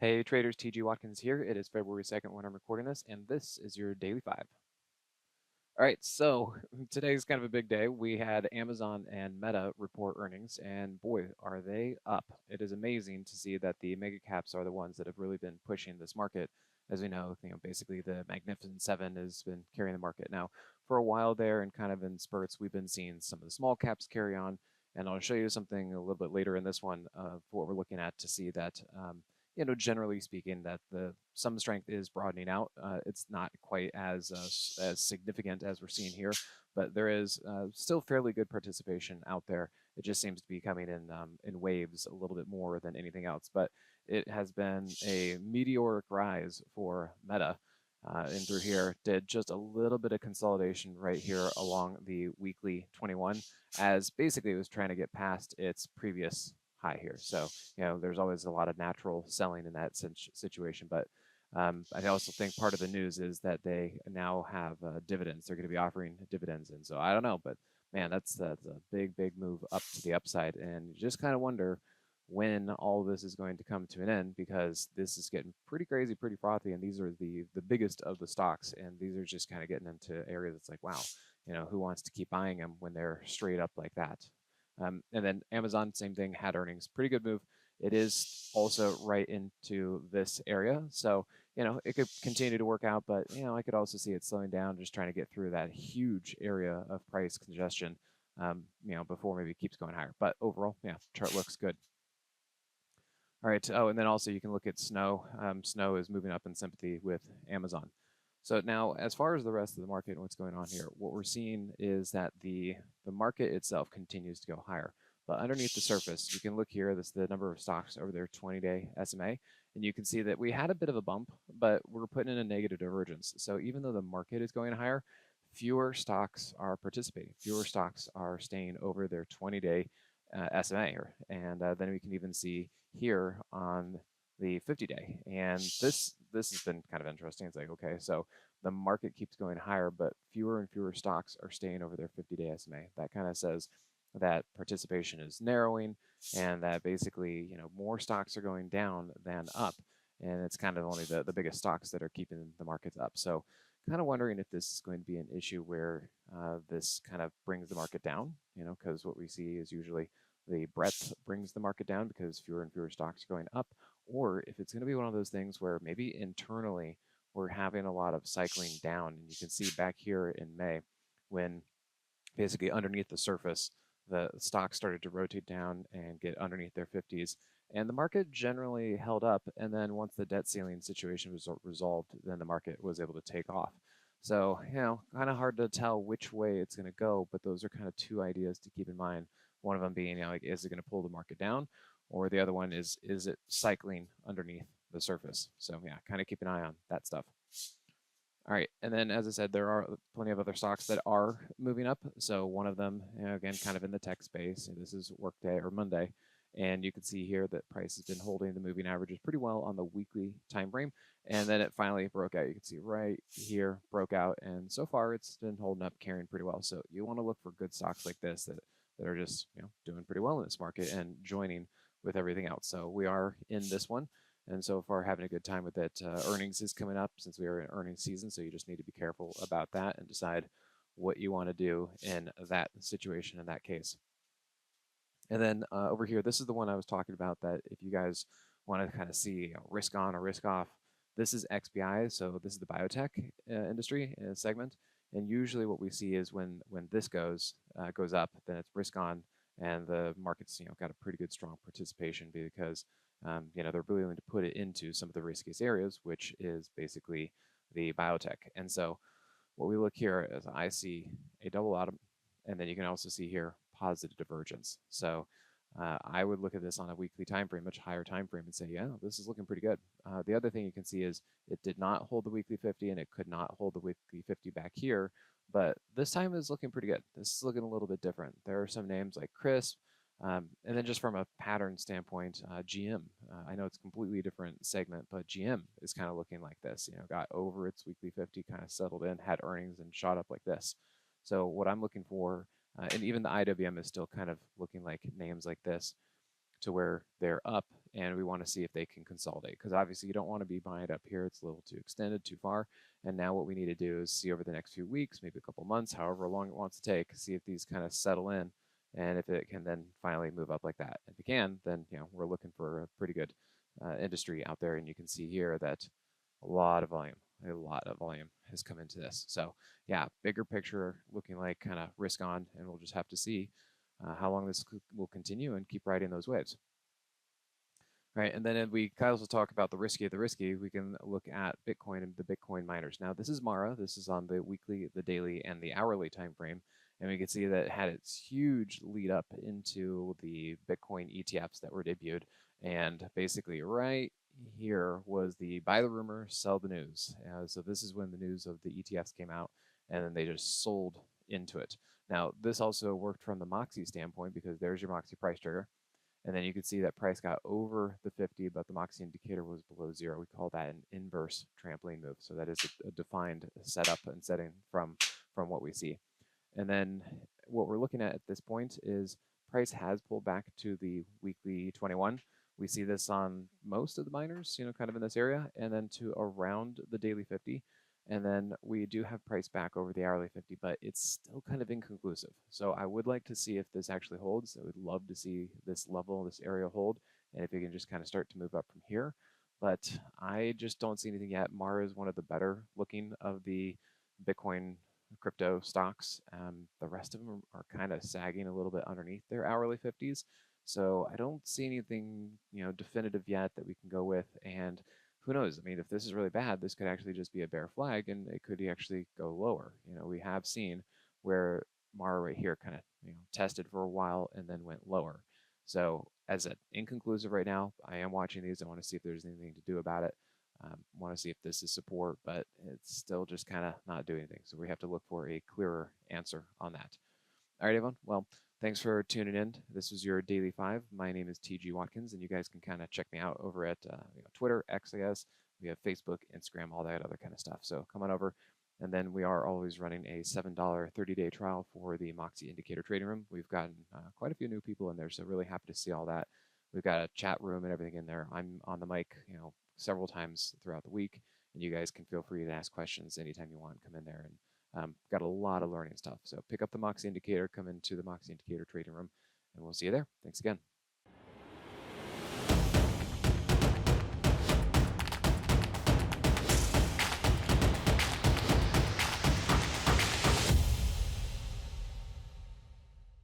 Hey traders, TG Watkins here. It is February 2nd when I'm recording this, and this is your Daily 5. All right, so today's kind of a big day. We had Amazon and Meta report earnings, and boy, are they up. It is amazing to see that the mega caps are the ones that have really been pushing this market. As we know, basically the Magnificent Seven has been carrying the market. Now, for a while there and kind of in spurts, we've been seeing some of the small caps carry on, and I'll show you something a little bit later in this one for what we're looking at to see that generally speaking, that some strength is broadening out. It's not quite as significant as we're seeing here, but there is still fairly good participation out there. It just seems to be coming in waves a little bit more than anything else. But it has been a meteoric rise for Meta. And through here, did just a little bit of consolidation right here along the weekly 21, as basically it was trying to get past its previous high here. So, there's always a lot of natural selling in that situation. But I also think part of the news is that they now have dividends. They're going to be offering dividends. And so I don't know, but man, that's a big, big move up to the upside. And you just kind of wonder when all of this is going to come to an end, because this is getting pretty crazy, pretty frothy. And these are the biggest of the stocks. And these are just kind of getting into areas that's like, wow, who wants to keep buying them when they're straight up like that? And then Amazon, same thing, had earnings. Pretty good move. It is also right into this area. So, it could continue to work out, but, I could also see it slowing down, just trying to get through that huge area of price congestion, before maybe it keeps going higher. But overall, yeah, chart looks good. All right. Oh, and then also you can look at Snow. Snow is moving up in sympathy with Amazon. So now, as far as the rest of the market and what's going on here, what we're seeing is that the market itself continues to go higher. But underneath the surface, you can look here, this is the number of stocks over their 20-day SMA, and you can see that we had a bit of a bump, but we're putting in a negative divergence. So even though the market is going higher, fewer stocks are participating. Fewer stocks are staying over their 20-day SMA here. And then we can even see here on the 50-day. And this has been kind of interesting. It's like, okay, so the market keeps going higher, but fewer and fewer stocks are staying over their 50-day SMA. That kind of says that participation is narrowing, and that basically, more stocks are going down than up. And it's kind of only the biggest stocks that are keeping the markets up. So kind of wondering if this is going to be an issue where this kind of brings the market down, because what we see is usually the breadth brings the market down because fewer and fewer stocks are going up, or if it's going to be one of those things where maybe internally we're having a lot of cycling down. And you can see back here in May when basically underneath the surface, the stocks started to rotate down and get underneath their 50s. And the market generally held up. And then once the debt ceiling situation was resolved, then the market was able to take off. So, kind of hard to tell which way it's going to go, but those are kind of two ideas to keep in mind. One of them being, is it going to pull the market down? Or the other one is it cycling underneath the surface? So yeah, kind of keep an eye on that stuff. All right, and then as I said, there are plenty of other stocks that are moving up. So one of them, again, kind of in the tech space, this is Workday or Monday, and you can see here that price has been holding the moving averages pretty well on the weekly time frame, and then it finally broke out. You can see right here broke out, and so far it's been holding up, carrying pretty well. So you want to look for good stocks like this that are just doing pretty well in this market and joining with everything else. So we are in this one, and so far having a good time with it. Earnings is coming up since we are in earnings season, so you just need to be careful about that and decide what you want to do in that situation in that case. And then over here, this is the one I was talking about, that if you guys want to kind of see risk on or risk off, this is XBI. So this is the biotech industry segment. And usually what we see is when this goes up, then it's risk on, and the market's got a pretty good strong participation because they're really willing to put it into some of the riskiest areas, which is basically the biotech. And so what we look here is I see a double bottom, and then you can also see here positive divergence. So I would look at this on a weekly time frame, much higher time frame, and say, yeah, this is looking pretty good. The other thing you can see is it did not hold the weekly 50, and it could not hold the weekly 50 back here, but this time is looking pretty good. This is looking a little bit different. There are some names like Crisp, and then just from a pattern standpoint, GM. I know it's a completely different segment, but GM is kind of looking like this. Got over its weekly 50, kind of settled in, had earnings, and shot up like this. So what I'm looking for, and even the IWM is still kind of looking like names like this, to where they're up and we want to see if they can consolidate, because obviously you don't want to be buying it up here. It's a little too extended, too far. And now what we need to do is see over the next few weeks, maybe a couple months, however long it wants to take, see if these kind of settle in, and if it can then finally move up like that. If it can, then we're looking for a pretty good industry out there. And you can see here that a lot of volume has come into this. So yeah, bigger picture looking like kind of risk on, and we'll just have to see how long this will continue and keep riding those waves. Right, and then we kind of also talk about the risky of the risky. We can look at Bitcoin and the Bitcoin miners. Now, this is Mara. This is on the weekly, the daily, and the hourly time frame, and we can see that it had its huge lead up into the Bitcoin ETFs that were debuted. And basically, right here was the buy the rumor, sell the news. So this is when the news of the ETFs came out, and then they just sold into it. Now, this also worked from the Moxie standpoint, because there's your Moxie price trigger. And then you can see that price got over the 50, but the Moxie indicator was below 0. We call that an inverse trampoline move. So that is a defined setup and setting from what we see. And then what we're looking at this point is price has pulled back to the weekly 21. We see this on most of the miners, kind of in this area, and then to around the daily 50. And then we do have price back over the hourly 50, but it's still kind of inconclusive. So I would like to see if this actually holds. I would love to see this level, this area hold, and if it can just kind of start to move up from here. But I just don't see anything yet. Mara is one of the better looking of the Bitcoin crypto stocks. The rest of them are kind of sagging a little bit underneath their hourly 50s. So I don't see anything, definitive yet that we can go with. And who knows? I mean, if this is really bad, this could actually just be a bear flag, and it could actually go lower. We have seen where Mara right here kind of tested for a while and then went lower. So as an inconclusive right now, I am watching these. I want to see if there's anything to do about it. Want to see if this is support, but it's still just kind of not doing anything. So we have to look for a clearer answer on that. All right, everyone. Well, thanks for tuning in. This was your Daily 5. My name is TG Watkins, and you guys can kind of check me out over at Twitter, X, I guess. We have Facebook, Instagram, all that other kind of stuff. So come on over. And then we are always running a $7 30-day trial for the Moxie Indicator Trading Room. We've gotten quite a few new people in there, so really happy to see all that. We've got a chat room and everything in there. I'm on the mic, several times throughout the week, and you guys can feel free to ask questions anytime you want. Come in there, and got a lot of learning stuff. So pick up the Moxie Indicator, come into the Moxie Indicator Trading Room, and we'll see you there. Thanks again.